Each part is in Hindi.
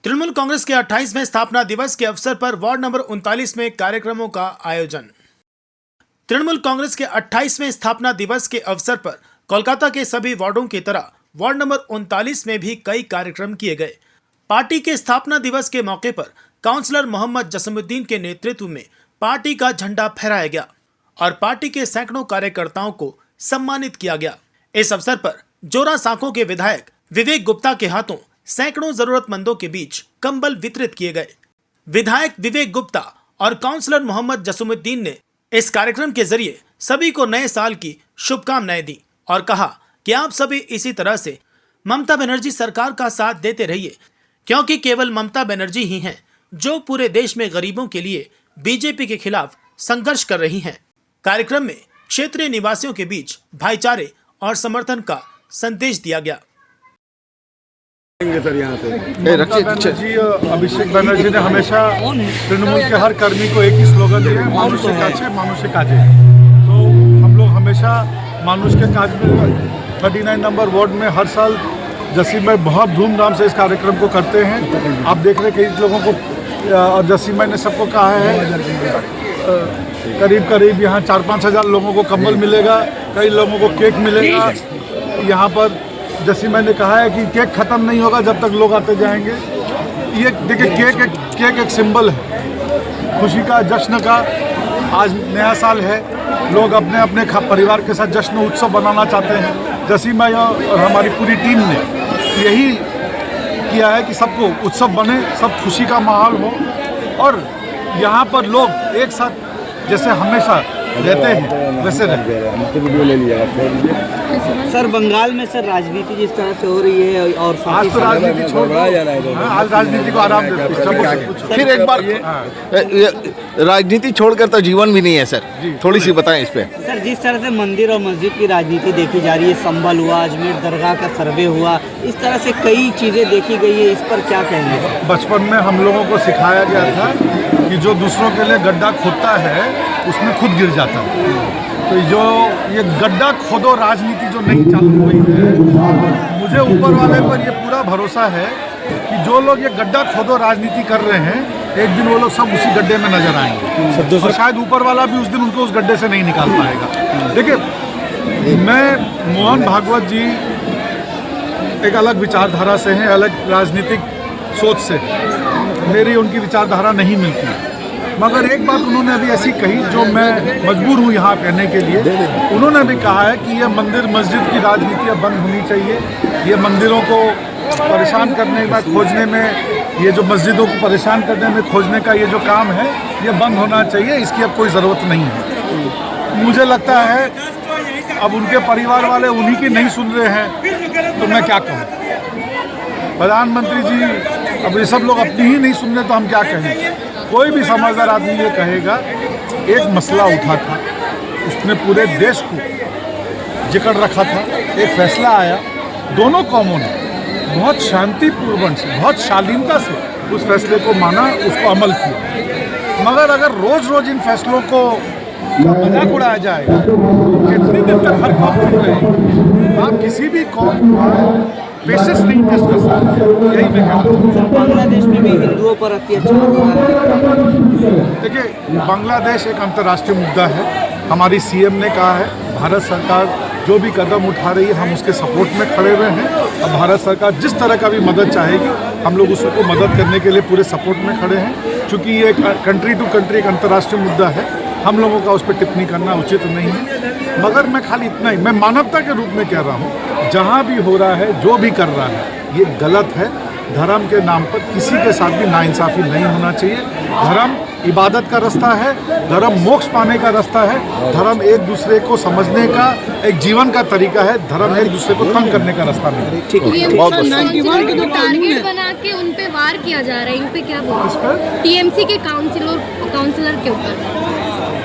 तृणमूल कांग्रेस के 28वें स्थापना दिवस के अवसर पर वार्ड नंबर 39 में कार्यक्रमों का आयोजन। तृणमूल कांग्रेस के 28वें स्थापना दिवस के अवसर पर कोलकाता के सभी वार्डों की तरह वार्ड नंबर 39 में भी कई कार्यक्रम किए गए। पार्टी के स्थापना दिवस के मौके पर काउंसलर मोहम्मद जसीमुद्दीन के नेतृत्व में पार्टी का झंडा फहराया गया और पार्टी के सैकड़ों कार्यकर्ताओं को सम्मानित किया गया। इस अवसर पर जोरा सांखों के विधायक विवेक गुप्ता के हाथों सैकड़ों जरूरतमंदों के बीच कंबल वितरित किए गए। विधायक विवेक गुप्ता और काउंसलर मोहम्मद जसीमुद्दीन ने इस कार्यक्रम के जरिए सभी को नए साल की शुभकामनाएं दी और कहा कि आप सभी इसी तरह से ममता बनर्जी सरकार का साथ देते रहिए, क्योंकि केवल ममता बनर्जी ही हैं जो पूरे देश में गरीबों के लिए बीजेपी के खिलाफ संघर्ष कर रही हैं। कार्यक्रम में क्षेत्रीय निवासियों के बीच भाईचारे और समर्थन का संदेश दिया गया। सर यहाँ से बनर्जी अभिषेक बनर्जी ने हमेशा तृणमूल के हर कर्मी को एक ही स्लोगन दिया है, मानुष के काजे। तो हम लोग हमेशा मानुष के काज में 39 नंबर वार्ड में हर साल जसीम भाई बहुत धूमधाम से इस कार्यक्रम को करते हैं। आप देख रहे कई लोगों को, और जसीम भाई ने सबको कहा है करीब यहाँ 4-5 हज़ार लोगों को कंबल मिलेगा, कई लोगों को केक मिलेगा। यहाँ पर जसीम भाई ने कहा है कि केक ख़त्म नहीं होगा जब तक लोग आते जाएंगे। ये देखिए केक एक सिंबल है खुशी का, जश्न का। आज नया साल है, लोग अपने अपने परिवार के साथ जश्न उत्सव बनाना चाहते हैं। जसीम भाई और हमारी पूरी टीम ने यही किया है कि सबको उत्सव बने, सब खुशी का माहौल हो और यहाँ पर लोग एक साथ जैसे हमेशा रहते हैं वैसे रहते हैं। सर बंगाल में सर राजनीति जिस तरह से हो रही है और आज तो राजनीति छोड़ आज राजनीति को आराम देते। फिर एक बार राजनीति छोड़कर तो जीवन भी नहीं है सर, थोड़ी सी बताएं इस पे। सर जिस तरह से मंदिर और मस्जिद की राजनीति देखी जा रही है, संभल हुआ, अजमेर दरगाह का सर्वे हुआ, इस तरह से कई चीज़ें देखी गई है, इस पर क्या कहेंगे? बचपन में हम लोगों को सिखाया गया था कि जो दूसरों के लिए गड्ढा खोदता है उसमें खुद गिर जाता है। तो जो ये गड्ढा खोदो राजनीति जो नहीं चालू हुई है, मुझे ऊपर वाले पर ये पूरा भरोसा है कि जो लोग ये गड्ढा खोदो राजनीति कर रहे हैं, एक दिन वो लोग सब उसी गड्ढे में नजर आएंगे और शायद ऊपर वाला भी उस दिन उनको उस गड्ढे से नहीं निकाल पाएगा। देखिए, मैं मोहन भागवत जी एक अलग विचारधारा से हैं, अलग राजनीतिक सोच से, मेरी उनकी विचारधारा नहीं मिलती। मगर एक बात उन्होंने अभी ऐसी कही जो मैं मजबूर हूँ यहाँ कहने के लिए। उन्होंने भी कहा है कि ये मंदिर मस्जिद की राजनीति बंद होनी चाहिए। ये मंदिरों को परेशान करने का, खोजने में, ये जो मस्जिदों को परेशान करने में खोजने का ये जो काम है, ये बंद होना चाहिए। इसकी अब कोई ज़रूरत नहीं है। मुझे लगता है अब उनके परिवार वाले उन्हीं की नहीं सुन रहे हैं तो मैं क्या कहूँ। प्रधानमंत्री जी अब ये सब लोग अपनी ही नहीं सुन रहे तो हम क्या कहें। कोई भी समझदार आदमी ये कहेगा, एक मसला उठा था, उसने पूरे देश को जकड़ रखा था, एक फैसला आया, दोनों कौमों ने बहुत शांतिपूर्वक से, बहुत शालीनता से उस फैसले को माना, उसको अमल किया। मगर अगर रोज़ रोज़ इन फैसलों को मजाक उड़ाया जाएगा, कितनी दिन तक हर कौम चुप रहेगी। आप किसी भी कौम पेशेंस नहीं टेस्ट कर सकते। यही मैं कहता हूँ। बांग्लादेश में भी हिंदुओं पर अत्याचार हो रहा है। देखिए, बांग्लादेश एक अंतर्राष्ट्रीय मुद्दा है। हमारी सीएम ने कहा है, भारत सरकार जो भी कदम उठा रही है हम उसके सपोर्ट में खड़े हुए हैं। अब भारत सरकार जिस तरह का भी मदद चाहेगी, हम लोग उसको मदद करने के लिए पूरे सपोर्ट में खड़े हैं। चूँकि ये कंट्री टू कंट्री एक अंतर्राष्ट्रीय मुद्दा है, हम लोगों का उस पर टिप्पणी करना उचित नहीं है। मगर मैं खाली इतना ही, मैं मानवता के रूप में कह रहा हूँ, जहाँ भी हो रहा है, जो भी कर रहा है, ये गलत है। धर्म के नाम पर किसी के साथ भी नाइंसाफ़ी नहीं होना चाहिए। धर्म इबादत का रास्ता है, धर्म मोक्ष पाने का रास्ता है, धर्म एक दूसरे को समझने का एक जीवन का तरीका है। धर्म एक दूसरे को तंग करने का रास्ता नहीं है। ठीक है, बहुत टारगेट बना के उन पे वार किया जा रहा है, इन पे क्या बोलते? टीएमसी के काउंसलर के ऊपर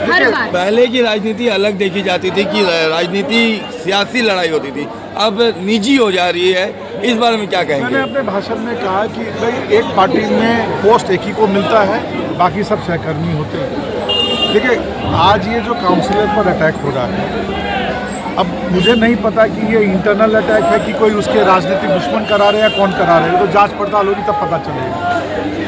हर बार पहले की राजनीति अलग देखी जाती थी कि राजनीति सियासी लड़ाई होती थी, अब निजी हो जा रही है। इस बारे में क्या कहेंगे? मैंने अपने भाषण में कहा कि भाई एक पार्टी में पोस्ट एक ही को मिलता है, बाकी सब सहकर्मी होते हैं। देखिए, आज ये जो काउंसलर पर अटैक हो रहा है, अब मुझे नहीं पता कि ये इंटरनल अटैक है कि कोई उसके राजनीतिक दुश्मन करा रहे हैं या कौन करा रहे हैं, तो जांच पड़ताल होगी तब पता चलेगा।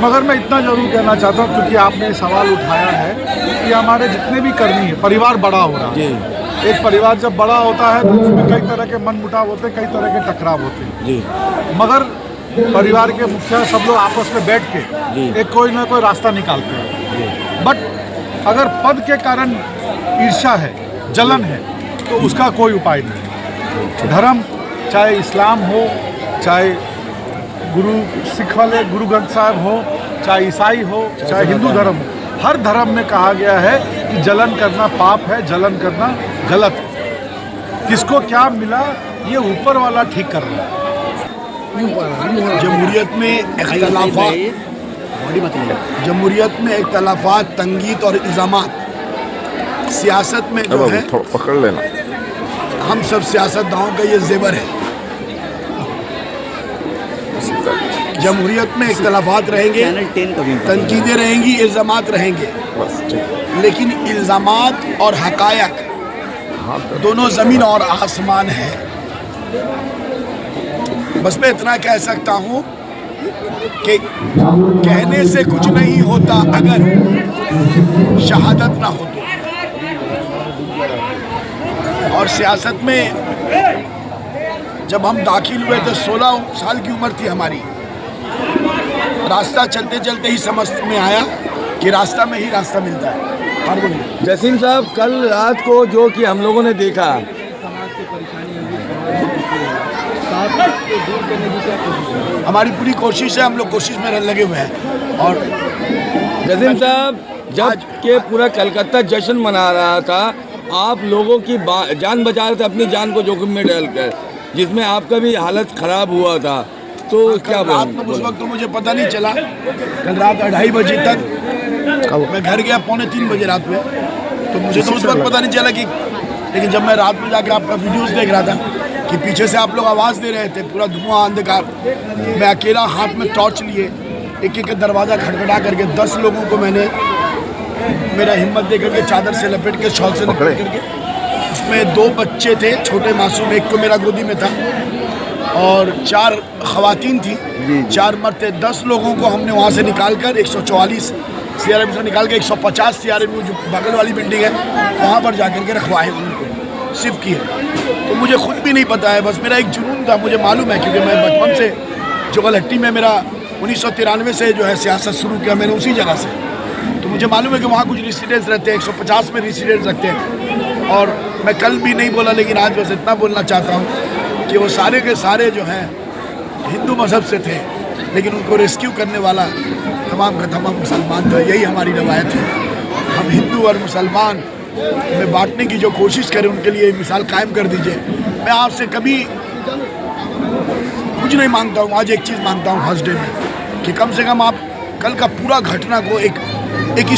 मगर मैं इतना ज़रूर कहना चाहता हूँ, क्योंकि आपने ये सवाल उठाया है कि हमारे जितने भी कर्मी हैं, परिवार बड़ा हो रहा है। एक परिवार जब बड़ा होता है तो उसमें कई तरह के मनमुटाव होते हैं, कई तरह के टकराव होते हैं, मगर परिवार के मुखिया सब लोग आपस में बैठ के एक कोई ना कोई रास्ता निकालते हैं। बट अगर पद के कारण ईर्ष्या है, जलन है, तो उसका कोई उपाय नहीं। धर्म, चाहे इस्लाम हो, चाहे गुरु सिख वाले गुरु ग्रंथ साहब हो, चाहे ईसाई हो, चाहे हिंदू धर्म हो, हर धर्म में कहा गया है कि जलन करना पाप है, जलन करना गलत है। किसको क्या मिला ये ऊपर वाला ठीक कर रहा है। जमहूरियत में इख्तलाफात, तंगीद और इल्ज़ामात सियासत में जो है, पकड़ लेना, हम सब सियासतदानों का ये जेवर है। जमहूरियत में इख्तलाफात रहेंगे, तंकीदें रहेंगी, इल्ज़ामात रहेंगे, लेकिन इल्ज़ामात और हक़ायक़ दोनों ज़मीन और आसमान है। बस मैं इतना कह सकता हूँ कि कहने से कुछ नहीं होता अगर शहादत ना हो तो। और सियासत में जब हम दाखिल हुए तो 16 साल की उम्र थी हमारी। रास्ता चलते चलते ही समझ में आया कि रास्ता में ही रास्ता मिलता है। और बोलिए जसीम साहब, कल रात को जो कि हम लोगों ने देखा, हमारी पूरी कोशिश है, हम लोग कोशिश में लगे हुए हैं। और जसीम साहब, जब के पूरा कलकत्ता जश्न मना रहा था, आप लोगों की जान बचा रहे थे, अपनी जान को जोखिम में डालकर, जिसमें आपका भी हालत खराब हुआ था, तो क्या रात में उस वक्त तो मुझे पता नहीं चला। कल रात 2:30 बजे तक मैं घर गया, 2:45 बजे रात में, तो मुझे तो उस वक्त पता नहीं चला कि, लेकिन जब मैं रात में जाके आपका वीडियोस देख रहा था कि पीछे से आप लोग आवाज़ दे रहे थे, पूरा धुआं अंधकार, मैं अकेला हाथ में टॉर्च लिए एक एक दरवाज़ा खटखटा करके 10 लोगों को मैंने, मेरा हिम्मत दे करके चादर से लपेट के, शॉल से लपेट करके, उसमें 2 बच्चे थे छोटे मासूम, एक तो मेरा गोदी में था और 4 ख़वातीन थी, 4 मर्द थे। 10 लोगों को हमने वहाँ से निकाल कर 144 CRM से निकाल के 150 CRM जो बगल वाली बिल्डिंग है वहाँ पर जा कर के रखवाए, उनको शिफ्ट किए। तो मुझे खुद भी नहीं पता है, बस मेरा एक जुनून था, मुझे मालूम है क्योंकि मैं बचपन से जोगलहट्टी में मेरा 1993 से जो है सियासत शुरू किया मैंने उसी जगह से, तो मुझे मालूम है कि वहाँ कुछ रेसिडेंट्स रहते हैं, 150 में रेसिडेंट्स रखते हैं। और मैं कल भी नहीं बोला, लेकिन आज बस इतना बोलना चाहता हूँ कि वो सारे के सारे जो हैं हिंदू मज़हब से थे, लेकिन उनको रेस्क्यू करने वाला तमाम का तमाम मुसलमान था। यही हमारी रवायत है। हम हिंदू और मुसलमान में बांटने की जो कोशिश करें, उनके लिए मिसाल कायम कर दीजिए। मैं आपसे कभी कुछ नहीं मांगता हूँ, आज एक चीज़ मांगता हूँ फर्स्ट डे में कि कम से कम आप कल का पूरा घटना को एक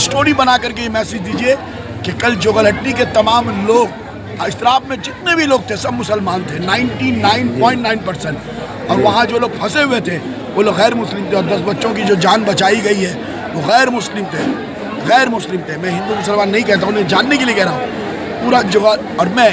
स्टोरी बना करके ये मैसेज दीजिए कि कल जोगलहट्टी के तमाम लोग, इस्त्राब में जितने भी लोग थे सब मुसलमान थे, 99.9%। और वहाँ जो लोग फंसे हुए थे वो लोग गैर मुस्लिम थे, और 10 बच्चों की जो जान बचाई गई है वो गैर मुस्लिम थे, गैर मुस्लिम थे। मैं हिंदू मुसलमान नहीं कहता, उन्हें जानने के लिए कह रहा हूँ पूरा जगह। और मैं,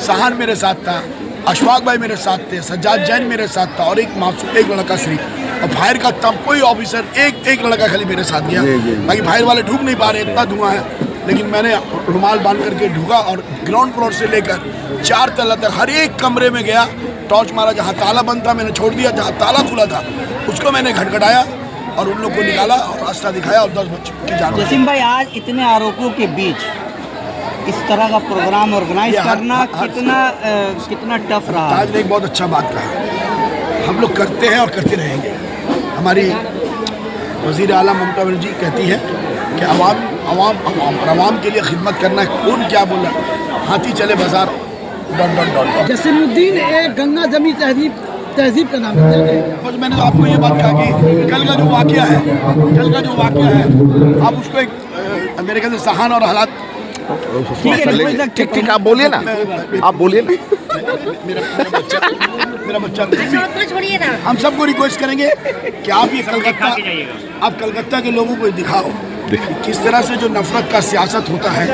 सहान मेरे साथ था, अशफाक भाई मेरे साथ थे, सज्जाद जैन मेरे साथ था, और एक मासूम, एक लड़का शरीफ। और फायर का तब कोई ऑफिसर, एक लड़का खाली मेरे साथ गया, बाकी फायर वाले ढूंढ नहीं पा रहे, इतना धुआं है। लेकिन मैंने रुमाल बांध करके ढूंढा और ग्राउंड फ्लोर से लेकर 4 तला तक हर एक कमरे में गया, टॉर्च मारा, जहाँ ताला बंद था मैंने छोड़ दिया, जहाँ ताला खुला था उसको मैंने खटखटाया और उन लोग को निकाला और रास्ता दिखाया और 10 बच्चों की जान। जसीम भाई, आज इतने आरोपों के बीच इस तरह का प्रोग्राम ऑर्गेनाइज करना कितना टफ रहा? आज ने एक बहुत अच्छा बात कहा, हम लोग करते हैं और करते रहेंगे। हमारी वज़ीर आला ममता बनर्जी कहती है कि अवाम के लिए खिदमत करना है। कौन क्या बोला, हाथी चले बाजार ... जसीमुद्दीन एक गंगा जमी तहजीब का नाम है। बस मैंने तो आपको ये बात कहा कि कल का जो वाक़या है, आप उसको एक मेरे ख्याल से सहान और हालात ठीक ठीक आप बोलिए ना, आप बोलिए ना। मेरा बच्चा छोड़िए ना। हम सबको रिक्वेस्ट करेंगे कि आप ये कलकत्ता के लोगों को दिखाओ कि किस तरह से जो नफरत का सियासत होता है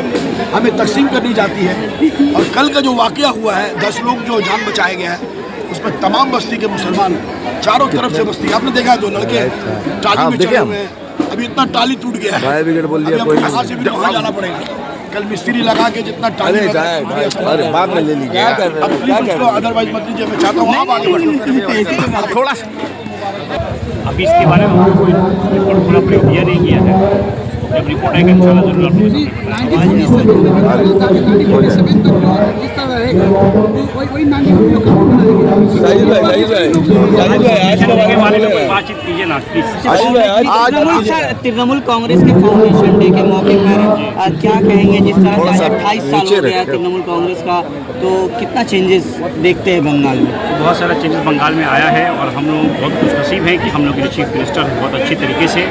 हमें तकसीम करनी जाती है। और कल का जो वाकया हुआ है, 10 लोग जो जान बचाए गए हैं, उसमें तमाम बस्ती के मुसलमान चारों तरफ से बस्ती, आपने देखा जो लड़के टाली में चढ़े हुए हैं, अभी इतना टाली टूट गया है, अभी हमको यहाँ से भी वहाँ जाना पड़ेगा। कल मिस्त्री लगा के जितना टाली बाद में ले लीजिए, अदरवाइज मत लीजिए। मैं चाहता हूँ आप आगे बढ़ो थोड़ा। अभी इसके बारे में हमको कोई रिपोर्ट पूरा दिया नहीं किया है। जब रिपोर्ट आएगा इंशाल्लाह जरूर आप लोगों के बारे में बातचीत कीजिए ना। तृणमूल कांग्रेस के फाउंडेशन डे के मौके पर आज क्या कहेंगे? जिस तरह से 28 साल हो गया तृणमूल कांग्रेस का, तो कितना चेंजेस देखते हैं बंगाल में? बहुत सारा चेंजेस बंगाल में आया है और हम लोग बहुत खुशनसीब हैं कि हम लोग के चीफ मिनिस्टर बहुत अच्छी तरीके से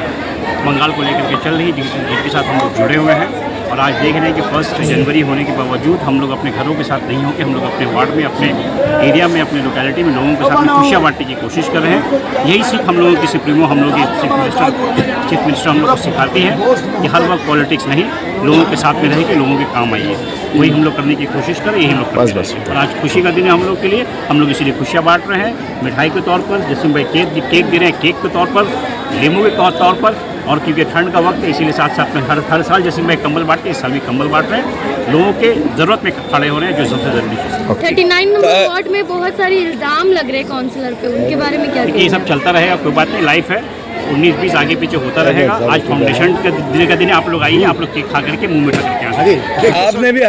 बंगाल को लेकर के चल रही, जिनके साथ हम लोग जुड़े हुए हैं। और आज देख रहे हैं कि 1 जनवरी होने के बावजूद हम लोग अपने घरों के साथ नहीं होकर हम लोग अपने वार्ड में, अपने एरिया में, अपने लोकेलिटी में लोगों के साथ में खुशियाँ बांटने की कोशिश कर रहे हैं। यही सीख हम लोगों की सुप्रीमो, हम लोग चीफ मिनिस्टर हम लोग को सिखाती है कि हर वक्त पॉलिटिक्स नहीं, लोगों के साथ में रह के लोगों के काम आइए। वही हम लोग करने की कोशिश करें, यही हम लोग करते हैं। और आज खुशी का दिन है हम लोग के लिए, हम लोग इसीलिए खुशियाँ बांट रहे हैं। मिठाई के तौर पर जसीम भाई केक दे रहे हैं, केक के तौर पर, लीमू के तौर पर। और क्योंकि ठंड का वक्त है इसीलिए साथ साथ में हर साल जैसे मैं कंबल बांटते हैं, इस साल भी कंबल बांट रहे हैं। लोगों के ज़रूरत में खड़े हो रहे हैं, जो सबसे ज़रूरी चीज़ है। 39 नंबर वार्ड में बहुत सारे इल्ज़ाम लग रहे हैं काउंसलर पे, उनके बारे में क्या ये सब चलता रहेगा, कोई बात नहीं, लाइफ है। 19-20 आगे पीछे होता रहेगा। आज फाउंडेशन का दिन आप लोग आइए, आप लोग केक खा करके मुँह मीठा करके आ सकते हैं। आपने भी